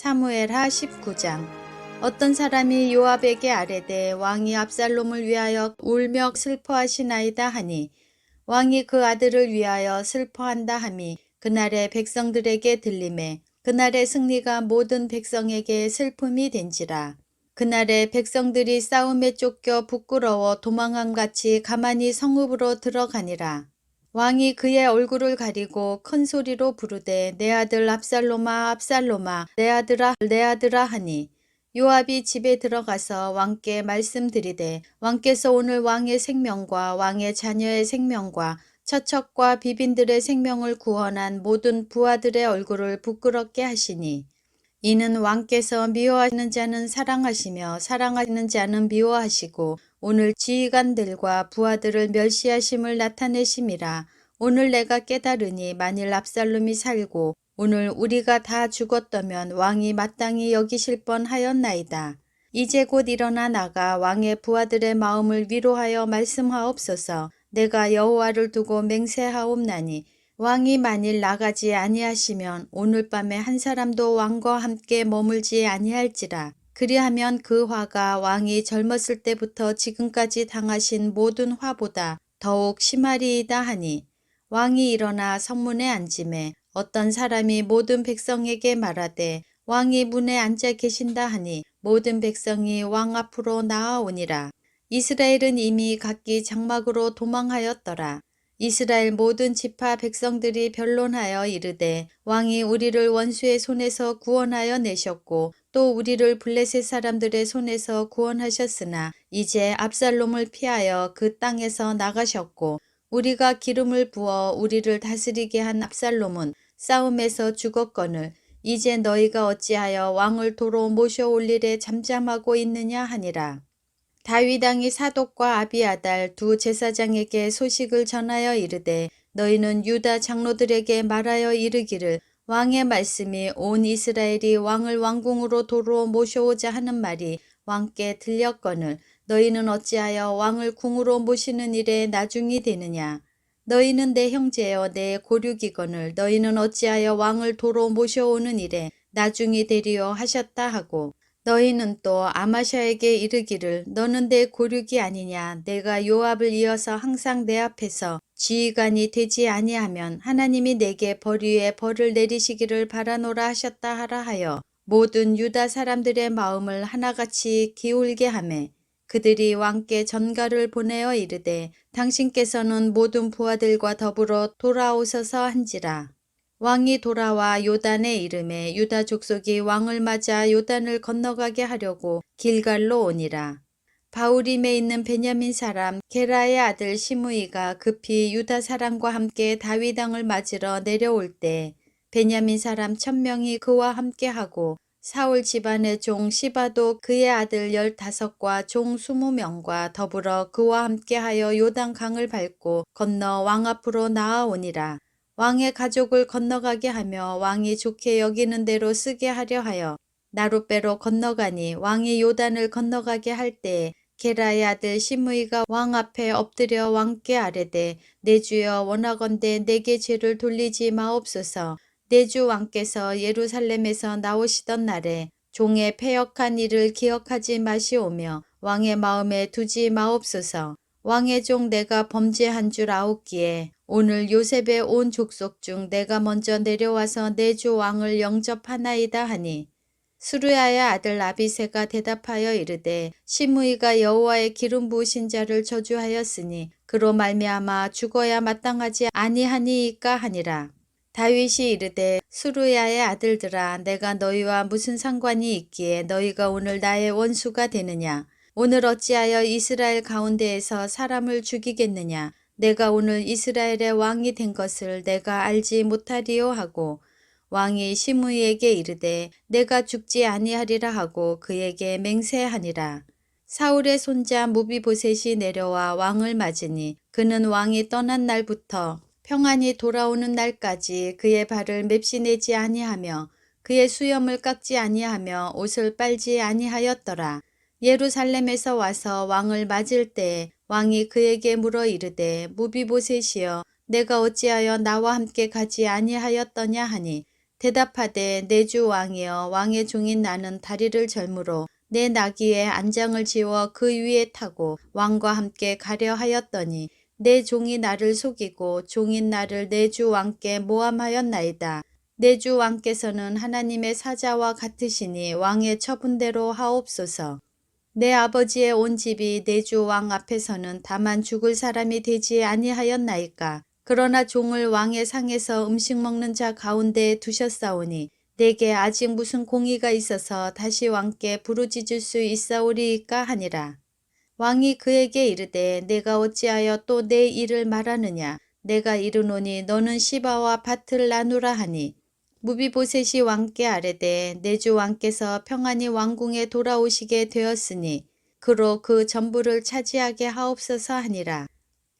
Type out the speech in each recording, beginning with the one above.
사무엘하 19장. 어떤 사람이 요압에게 아뢰되 왕이 압살롬을 위하여 울며 슬퍼하시나이다 하니 왕이 그 아들을 위하여 슬퍼한다 함이 그날의 백성들에게 들리매 그날의 승리가 모든 백성에게 슬픔이 된지라. 그날의 백성들이 싸움에 쫓겨 부끄러워 도망함같이 가만히 성읍으로 들어가니라. 왕이 그의 얼굴을 가리고 큰 소리로 부르되 내 아들 압살롬아 압살롬아 내 아들아 내 아들아 하니 요압이 집에 들어가서 왕께 말씀드리되 왕께서 오늘 왕의 생명과 왕의 자녀의 생명과 처척과 비빈들의 생명을 구원한 모든 부하들의 얼굴을 부끄럽게 하시니 이는 왕께서 미워하시는 자는 사랑하시며 사랑하시는 자는 미워하시고 오늘 지휘관들과 부하들을 멸시하심을 나타내심이라. 오늘 내가 깨달으니 만일 압살롬이 살고 오늘 우리가 다 죽었다면 왕이 마땅히 여기실 뻔하였나이다. 이제 곧 일어나 나가 왕의 부하들의 마음을 위로하여 말씀하옵소서. 내가 여호와를 두고 맹세하옵나니 왕이 만일 나가지 아니하시면 오늘 밤에 한 사람도 왕과 함께 머물지 아니할지라. 그리하면 그 화가 왕이 젊었을 때부터 지금까지 당하신 모든 화보다 더욱 심하리이다 하니 왕이 일어나 성문에 앉으매 어떤 사람이 모든 백성에게 말하되 왕이 문에 앉아 계신다 하니 모든 백성이 왕 앞으로 나아오니라. 이스라엘은 이미 각기 장막으로 도망하였더라. 이스라엘 모든 지파 백성들이 변론하여 이르되 왕이 우리를 원수의 손에서 구원하여 내셨고 또 우리를 블레셋 사람들의 손에서 구원하셨으나 이제 압살롬을 피하여 그 땅에서 나가셨고 우리가 기름을 부어 우리를 다스리게 한 압살롬은 싸움에서 죽었거늘 이제 너희가 어찌하여 왕을 도로 모셔올리래 잠잠하고 있느냐 하니라. 다윗 왕이 사독과 아비아달 두 제사장에게 소식을 전하여 이르되 너희는 유다 장로들에게 말하여 이르기를 왕의 말씀이 온 이스라엘이 왕을 왕궁으로 도로 모셔오자 하는 말이 왕께 들렸거늘 너희는 어찌하여 왕을 궁으로 모시는 일에 나중이 되느냐. 너희는 내 형제여 내 고륙이거늘 너희는 어찌하여 왕을 도로 모셔오는 일에 나중이 되리요 하셨다 하고 너희는 또 아마샤에게 이르기를 너는 내 고륙이 아니냐. 내가 요압을 이어서 항상 내 앞에서 지휘관이 되지 아니하면 하나님이 내게 벌 위에 벌을 내리시기를 바라노라 하셨다 하라 하여 모든 유다 사람들의 마음을 하나같이 기울게 하매 그들이 왕께 전가를 보내어 이르되 당신께서는 모든 부하들과 더불어 돌아오소서 한지라. 왕이 돌아와 요단에 이르매 유다 족속이 왕을 맞아 요단을 건너가게 하려고 길갈로 오니라. 바후림에 있는 베냐민 사람 게라의 아들 시므이가 급히 유다 사람과 함께 다윗 왕을 맞으러 내려올 때 베냐민 사람 1000명이 그와 함께하고 사울 집안의 종 시바도 그의 아들 15과 종 20명과 더불어 그와 함께하여 요단 강을 밟고 건너 왕 앞으로 나아오니라. 왕의 가족을 건너가게 하며 왕이 좋게 여기는 대로 쓰게 하려 하여 나룻배로 건너가니 왕이 요단을 건너가게 할 때에 게라의 아들 시므이가 왕 앞에 엎드려 왕께 아뢰되 내 주여 원하건대 내게 죄를 돌리지 마옵소서. 내 주 왕께서 예루살렘에서 나오시던 날에 종의 패역한 일을 기억하지 마시오며 왕의 마음에 두지 마옵소서. 왕의 종 내가 범죄한 줄 아옵기에 오늘 요셉의 온 족속 중 내가 먼저 내려와서 내 주 왕을 영접하나이다 하니 수르야의 아들 아비새가 대답하여 이르되 시므이가 여호와의 기름 부으신 자를 저주하였으니 그로 말미암아 죽어야 마땅하지 아니하니이까 하니라. 다윗이 이르되 수르야의 아들들아 내가 너희와 무슨 상관이 있기에 너희가 오늘 나의 원수가 되느냐. 오늘 어찌하여 이스라엘 가운데에서 사람을 죽이겠느냐. 내가 오늘 이스라엘의 왕이 된 것을 내가 알지 못하리요 하고 왕이 시므이에게 이르되 내가 죽지 아니하리라 하고 그에게 맹세하니라. 사울의 손자 무비보셋이 내려와 왕을 맞으니 그는 왕이 떠난 날부터 평안히 돌아오는 날까지 그의 발을 맵시내지 아니하며 그의 수염을 깎지 아니하며 옷을 빨지 아니하였더라. 예루살렘에서 와서 왕을 맞을 때에 왕이 그에게 물어 이르되 무비보셋이여 내가 어찌하여 나와 함께 가지 아니하였더냐 하니 대답하되 내 주 왕이여 왕의 종인 나는 다리를 절므로 내 나귀의 안장을 지워 그 위에 타고 왕과 함께 가려 하였더니 내 종이 나를 속이고 종인 나를 내 주 왕께 모함하였나이다. 내 주 왕께서는 하나님의 사자와 같으시니 왕의 처분대로 하옵소서. 내 아버지의 온 집이 내 주 왕 앞에서는 다만 죽을 사람이 되지 아니하였나이까. 그러나 종을 왕의 상에서 음식 먹는 자 가운데에 두셨사오니 내게 아직 무슨 공의가 있어서 다시 왕께 부르짖을 수 있사오리이까 하니라. 왕이 그에게 이르되 내가 어찌하여 또 내 일을 말하느냐. 내가 이르노니 너는 시바와 밭을 나누라 하니 무비보셋이 왕께 아뢰되 내 주 왕께서 평안히 왕궁에 돌아오시게 되었으니 그로 그 전부를 차지하게 하옵소서 하니라.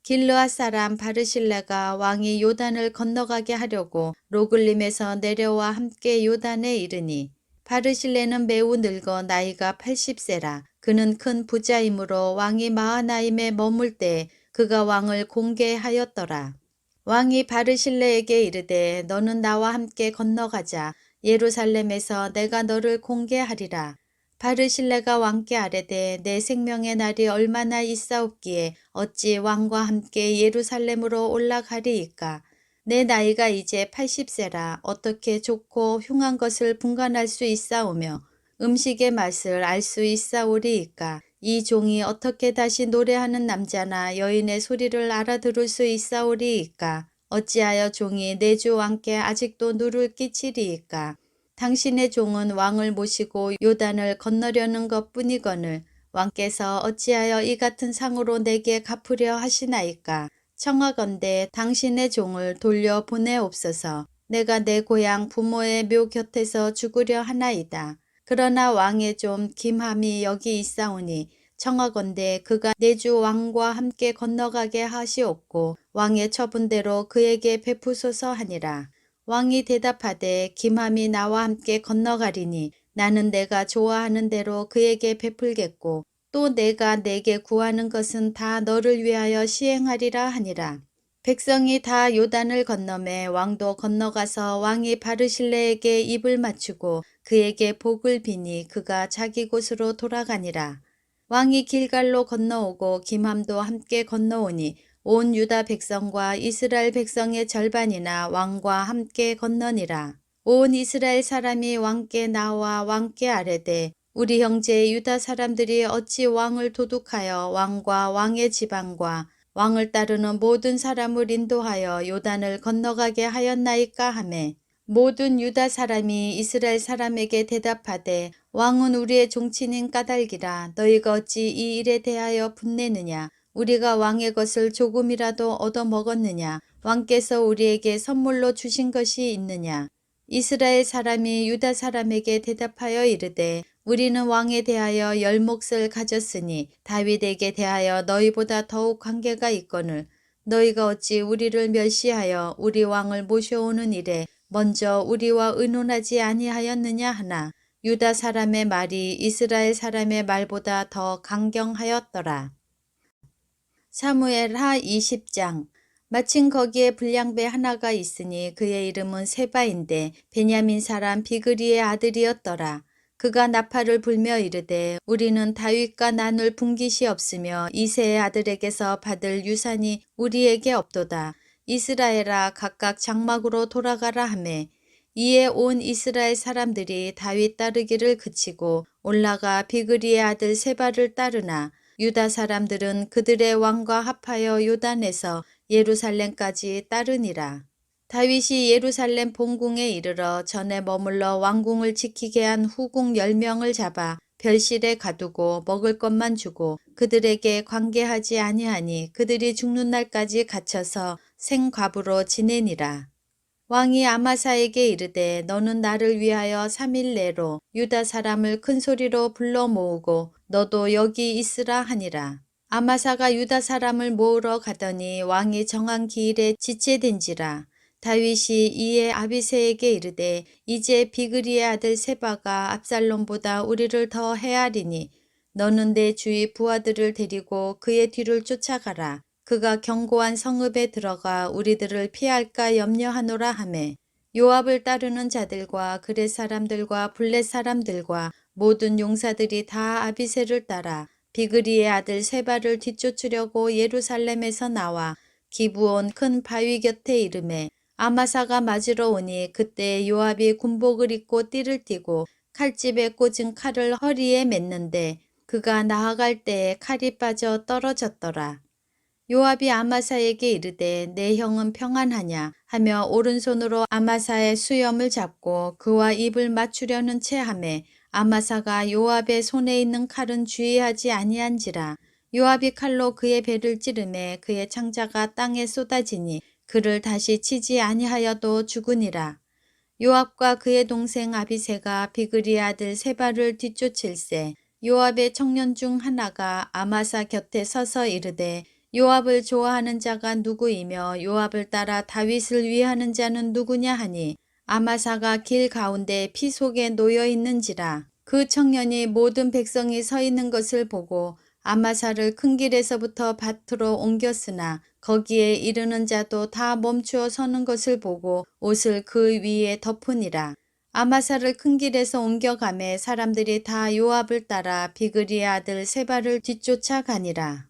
길르앗 사람 바르실레가 왕이 요단을 건너가게 하려고 로글림에서 내려와 함께 요단에 이르니 바르실레는 매우 늙어 나이가 80세라. 그는 큰 부자이므로 왕이 마하나임에 머물 때 그가 왕을 공개하였더라. 왕이 바르실레에게 이르되 너는 나와 함께 건너가자. 예루살렘에서 내가 너를 공개하리라. 바르실레가 왕께 아뢰되 내 생명의 날이 얼마나 있사옵기에 어찌 왕과 함께 예루살렘으로 올라가리이까. 내 나이가 이제 80세라 어떻게 좋고 흉한 것을 분간할 수 있사오며 음식의 맛을 알 수 있사오리이까. 이 종이 어떻게 다시 노래하는 남자나 여인의 소리를 알아들을 수 있사오리이까. 어찌하여 종이 내 주 왕께 아직도 누를 끼치리이까. 당신의 종은 왕을 모시고 요단을 건너려는 것뿐이거늘 왕께서 어찌하여 이 같은 상으로 내게 갚으려 하시나이까. 청하건대 당신의 종을 돌려 보내옵소서. 내가 내 고향 부모의 묘 곁에서 죽으려 하나이다. 그러나 왕의 좀 김함이 여기 있사오니 청하건대 그가 내 주 왕과 함께 건너가게 하시옵고 왕의 처분대로 그에게 베푸소서 하니라. 왕이 대답하되 김함이 나와 함께 건너가리니 나는 내가 좋아하는 대로 그에게 베풀겠고 또 내가 내게 구하는 것은 다 너를 위하여 시행하리라 하니라. 백성이 다 요단을 건너매 왕도 건너가서 왕이 바르실레에게 입을 맞추고 그에게 복을 비니 그가 자기 곳으로 돌아가니라. 왕이 길갈로 건너오고 김함도 함께 건너오니 온 유다 백성과 이스라엘 백성의 절반이나 왕과 함께 건너니라. 온 이스라엘 사람이 왕께 나와 왕께 아뢰되 우리 형제 유다 사람들이 어찌 왕을 도둑하여 왕과 왕의 지방과 왕을 따르는 모든 사람을 인도하여 요단을 건너가게 하였나이까 하매 모든 유다 사람이 이스라엘 사람에게 대답하되 왕은 우리의 종친인 까닭이라 너희가 어찌 이 일에 대하여 분내느냐. 우리가 왕의 것을 조금이라도 얻어먹었느냐. 왕께서 우리에게 선물로 주신 것이 있느냐. 이스라엘 사람이 유다 사람에게 대답하여 이르되 우리는 왕에 대하여 열 몫을 가졌으니 다윗에게 대하여 너희보다 더욱 관계가 있거늘 너희가 어찌 우리를 멸시하여 우리 왕을 모셔오는 일에 먼저 우리와 의논하지 아니하였느냐 하나 유다 사람의 말이 이스라엘 사람의 말보다 더 강경하였더라. 사무엘하 20장. 마침 거기에 불량배 하나가 있으니 그의 이름은 세바인데 베냐민 사람 비그리의 아들이었더라. 그가 나팔을 불며 이르되 우리는 다윗과 나눌 분깃이 없으며 이새의 아들에게서 받을 유산이 우리에게 없도다. 이스라엘아 각각 장막으로 돌아가라 하매 이에 온 이스라엘 사람들이 다윗 따르기를 그치고 올라가 비그리의 아들 세바를 따르나 유다 사람들은 그들의 왕과 합하여 요단에서 예루살렘까지 따르니라. 다윗이 예루살렘 본궁에 이르러 전에 머물러 왕궁을 지키게 한 후궁 10명을 잡아 별실에 가두고 먹을 것만 주고 그들에게 관계하지 아니하니 그들이 죽는 날까지 갇혀서 생과부로 지내니라. 왕이 아마사에게 이르되 너는 나를 위하여 3일 내로 유다 사람을 큰 소리로 불러 모으고 너도 여기 있으라 하니라. 아마사가 유다 사람을 모으러 가더니 왕이 정한 기일에 지체된지라. 다윗이 이에 아비새에게 이르되 이제 비그리의 아들 세바가 압살롬보다 우리를 더 헤아리니 너는 내 주위 부하들을 데리고 그의 뒤를 쫓아가라. 그가 견고한 성읍에 들어가 우리들을 피할까 염려하노라 하매 요압을 따르는 자들과 그렛 사람들과 블렛 사람들과 모든 용사들이 다 아비새를 따라 비그리의 아들 세바를 뒤쫓으려고 예루살렘에서 나와 기브온 큰 바위 곁에 이르매 아마사가 맞으러 오니 그때 요압이 군복을 입고 띠를 띠고 칼집에 꽂은 칼을 허리에 맸는데 그가 나아갈 때에 칼이 빠져 떨어졌더라. 요압이 아마사에게 이르되 내 형은 평안하냐 하며 오른손으로 아마사의 수염을 잡고 그와 입을 맞추려는 체하매 아마사가 요압의 손에 있는 칼은 주의하지 아니한지라. 요압이 칼로 그의 배를 찌르매 그의 창자가 땅에 쏟아지니 그를 다시 치지 아니하여도 죽으니라. 요압과 그의 동생 아비새가 비그리 아들 세바를 뒤쫓을세. 요압의 청년 중 하나가 아마사 곁에 서서 이르되 요압을 좋아하는 자가 누구이며 요압을 따라 다윗을 위하는 자는 누구냐 하니 아마사가 길 가운데 피 속에 놓여 있는지라. 그 청년이 모든 백성이 서 있는 것을 보고 아마사를 큰 길에서부터 밭으로 옮겼으나 거기에 이르는 자도 다 멈추어 서는 것을 보고 옷을 그 위에 덮으니라. 아마사를 큰 길에서 옮겨가매 사람들이 다 요압을 따라 비그리의 아들 세바를 뒤쫓아 가니라.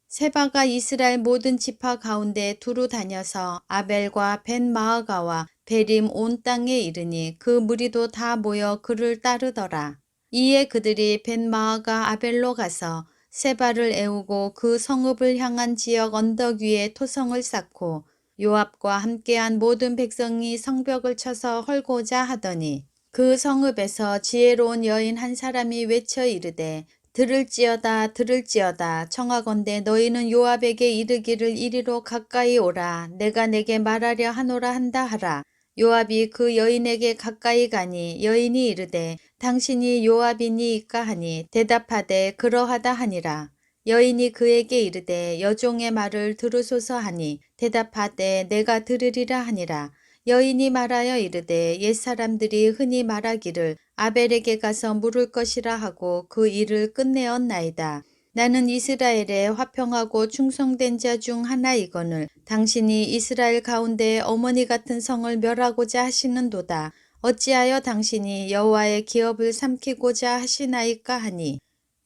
세바가 이스라엘 모든 지파 가운데 두루 다녀서 아벨과 벤마아가와 베림 온 땅에 이르니 그 무리도 다 모여 그를 따르더라. 이에 그들이 벤마아가 아벨로 가서 세바를 애우고 그 성읍을 향한 지역 언덕 위에 토성을 쌓고 요압과 함께한 모든 백성이 성벽을 쳐서 헐고자 하더니 그 성읍에서 지혜로운 여인 한 사람이 외쳐 이르되 들을지어다 들을지어다 청하건대 너희는 요압에게 이르기를 이리로 가까이 오라 내가 내게 말하려 하노라 한다 하라. 요압이 그 여인에게 가까이 가니 여인이 이르되 당신이 요압이니이까 하니 대답하되 그러하다 하니라. 여인이 그에게 이르되 여종의 말을 들으소서 하니 대답하되 내가 들으리라 하니라. 여인이 말하여 이르되 옛사람들이 흔히 말하기를 아벨에게 가서 물을 것이라 하고 그 일을 끝내었나이다. 나는 이스라엘에 화평하고 충성된 자 중 하나이거늘 당신이 이스라엘 가운데 어머니 같은 성을 멸하고자 하시는도다. 어찌하여 당신이 여호와의 기업을 삼키고자 하시나이까 하니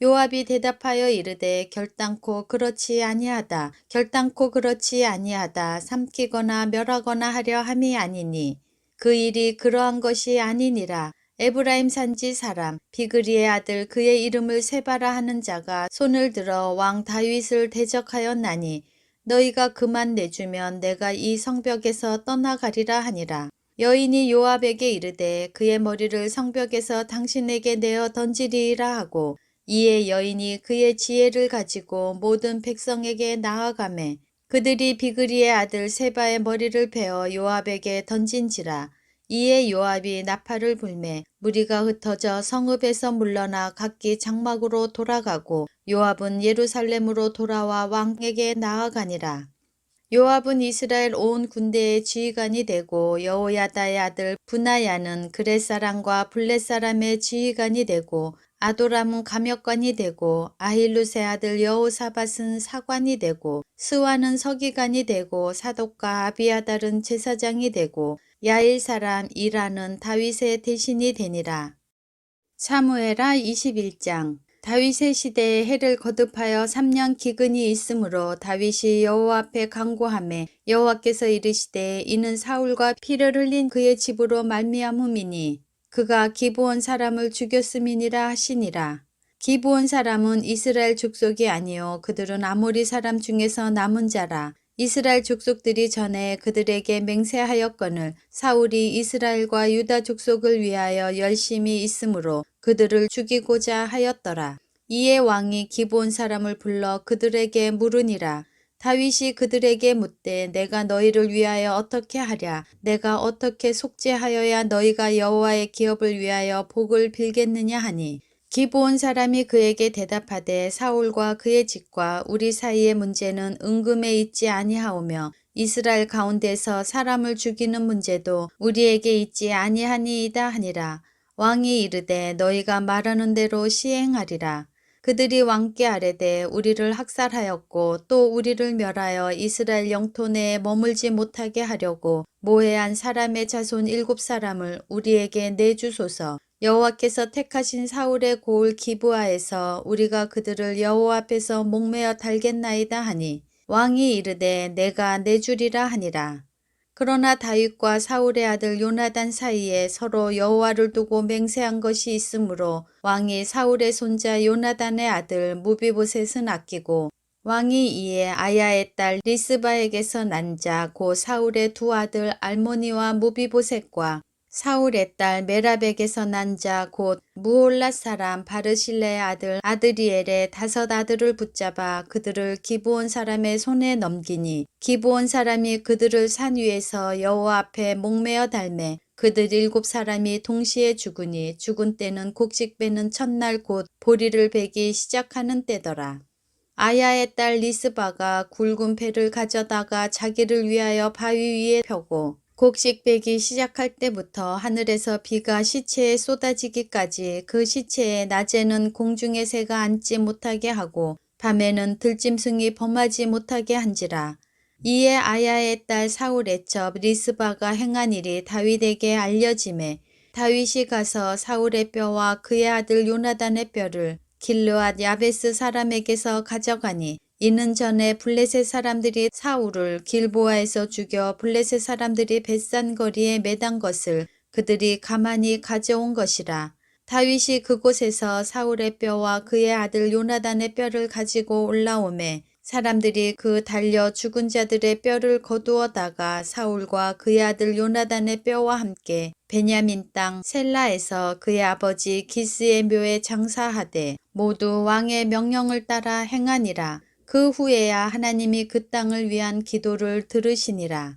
요압이 대답하여 이르되 결단코 그렇지 아니하다. 결단코 그렇지 아니하다. 삼키거나 멸하거나 하려 함이 아니니 그 일이 그러한 것이 아니니라. 에브라임 산지 사람 비그리의 아들 그의 이름을 세바라 하는 자가 손을 들어 왕 다윗을 대적하였나니 너희가 그만 내주면 내가 이 성벽에서 떠나가리라 하니라. 여인이 요압에게 이르되 그의 머리를 성벽에서 당신에게 내어 던지리라 하고 이에 여인이 그의 지혜를 가지고 모든 백성에게 나아가매 그들이 비그리의 아들 세바의 머리를 베어 요압에게 던진지라. 이에 요압이 나팔을 불매 무리가 흩어져 성읍에서 물러나 각기 장막으로 돌아가고 요압은 예루살렘으로 돌아와 왕에게 나아가니라. 요압은 이스라엘 온 군대의 지휘관이 되고 여호야다의 아들 분하야는 그렛 사람과 블렛 사람의 지휘관이 되고 아도람은 감역관이 되고 아힐루세 아들 여호사밧은 사관이 되고 스와는 서기관이 되고 사독과 아비아달은 제사장이 되고 야일 사람 이라는 다윗의 대신이 되니라. 사무엘하 21장. 다윗의 시대에 해를 거듭하여 3년 기근이 있으므로 다윗이 여호와 앞에 간구하매 여호와께서 이르시되 이는 사울과 피를 흘린 그의 집으로 말미암음이니 그가 기브온 사람을 죽였음이니라 하시니라. 기브온 사람은 이스라엘 족속이 아니요 그들은 아모리 사람 중에서 남은 자라. 이스라엘 족속들이 전에 그들에게 맹세하였거늘 사울이 이스라엘과 유다 족속을 위하여 열심히 있으므로 그들을 죽이고자 하였더라. 이에 왕이 기브온 사람을 불러 그들에게 물으니라. 다윗이 그들에게 묻되 내가 너희를 위하여 어떻게 하랴? 내가 어떻게 속죄하여야 너희가 여호와의 기업을 위하여 복을 빌겠느냐 하니 기브온 사람이 그에게 대답하되 사울과 그의 집과 우리 사이의 문제는 은금에 있지 아니하오며 이스라엘 가운데서 사람을 죽이는 문제도 우리에게 있지 아니하니이다 하니라. 왕이 이르되 너희가 말하는 대로 시행하리라. 그들이 왕께 아뢰되 우리를 학살하였고 또 우리를 멸하여 이스라엘 영토 내에 머물지 못하게 하려고 모해한 사람의 자손 7사람을 우리에게 내주소서. 여호와께서 택하신 사울의 고을 기브아에서 우리가 그들을 여호와 앞에서 목매어 달겠나이다 하니 왕이 이르되 내가 내주리라 하니라. 그러나 다윗과 사울의 아들 요나단 사이에 서로 여호와를 두고 맹세한 것이 있으므로 왕이 사울의 손자 요나단의 아들 무비보셋은 아끼고 왕이 이에 아야의 딸 리스바에게서 난 자 곧 사울의 두 아들 알모니와 무비보셋과 사울의 딸 메랍에게서 난 자 곧 무올랏 사람 바르실레의 아들 아드리엘의 5 아들을 붙잡아 그들을 기브온 사람의 손에 넘기니 기브온 사람이 그들을 산 위에서 여호와 앞에 목매어 달매 그들 7사람이 동시에 죽으니 죽은 때는 곡식 베는 첫날 곧 보리를 베기 시작하는 때더라. 아야의 딸 리스바가 굵은 배를 가져다가 자기를 위하여 바위 위에 펴고 곡식 베기 시작할 때부터 하늘에서 비가 시체에 쏟아지기까지 그 시체에 낮에는 공중의 새가 앉지 못하게 하고 밤에는 들짐승이 범하지 못하게 한지라. 이에 아야의 딸 사울의 첩 리스바가 행한 일이 다윗에게 알려지매 다윗이 가서 사울의 뼈와 그의 아들 요나단의 뼈를 길르앗 야베스 사람에게서 가져가니 이는 전에 블레셋 사람들이 사울을 길보아에서 죽여 블레셋 사람들이 벳산 거리에 매단 것을 그들이 가만히 가져온 것이라. 다윗이 그곳에서 사울의 뼈와 그의 아들 요나단의 뼈를 가지고 올라오매 사람들이 그 달려 죽은 자들의 뼈를 거두어다가 사울과 그의 아들 요나단의 뼈와 함께 베냐민 땅 셀라에서 그의 아버지 기스의 묘에 장사하되 모두 왕의 명령을 따라 행하니라. 그 후에야 하나님이 그 땅을 위한 기도를 들으시니라.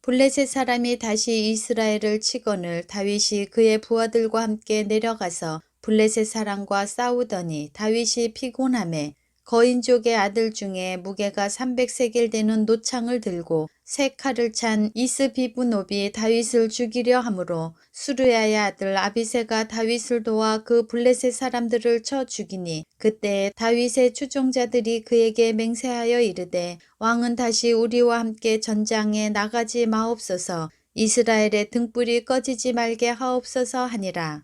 블레셋 사람이 다시 이스라엘을 치거늘 다윗이 그의 부하들과 함께 내려가서 블레셋 사람과 싸우더니 다윗이 피곤하매 거인족의 아들 중에 무게가 300세겔 되는 노창을 들고 세 칼을 찬 이스비브노비 다윗을 죽이려 하므로 수르야의 아들 아비새가 다윗을 도와 그 블레셋 사람들을 쳐 죽이니 그때 다윗의 추종자들이 그에게 맹세하여 이르되 왕은 다시 우리와 함께 전장에 나가지 마옵소서. 이스라엘의 등불이 꺼지지 말게 하옵소서 하니라.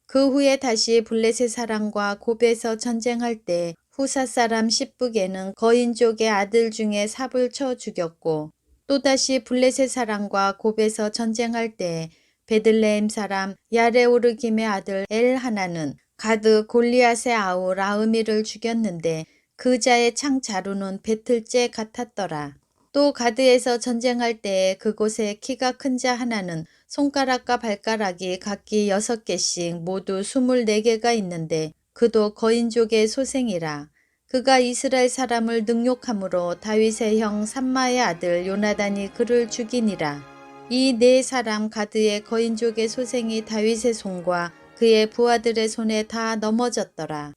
그 후에 다시 블레셋 사람과 곱에서 전쟁할 때 후사 사람 십북에는 거인족의 아들 중에 삽을 쳐 죽였고 또다시 블레셋 사람과 곱에서 전쟁할 때 베들레헴 사람 야레오르김의 아들 엘하나는 가드 골리앗의 아우 라흐미를 죽였는데 그 자의 창 자루는 배틀째 같았더라. 또 가드에서 전쟁할 때 그곳에 키가 큰 자 하나는 손가락과 발가락이 각기 6개씩 모두 24개가 있는데 그도 거인족의 소생이라. 그가 이스라엘 사람을 능욕함으로 다윗의 형 삼마의 아들 요나단이 그를 죽이니라. 이 4사람 가드의 거인족의 소생이 다윗의 손과 그의 부하들의 손에 다 넘어졌더라.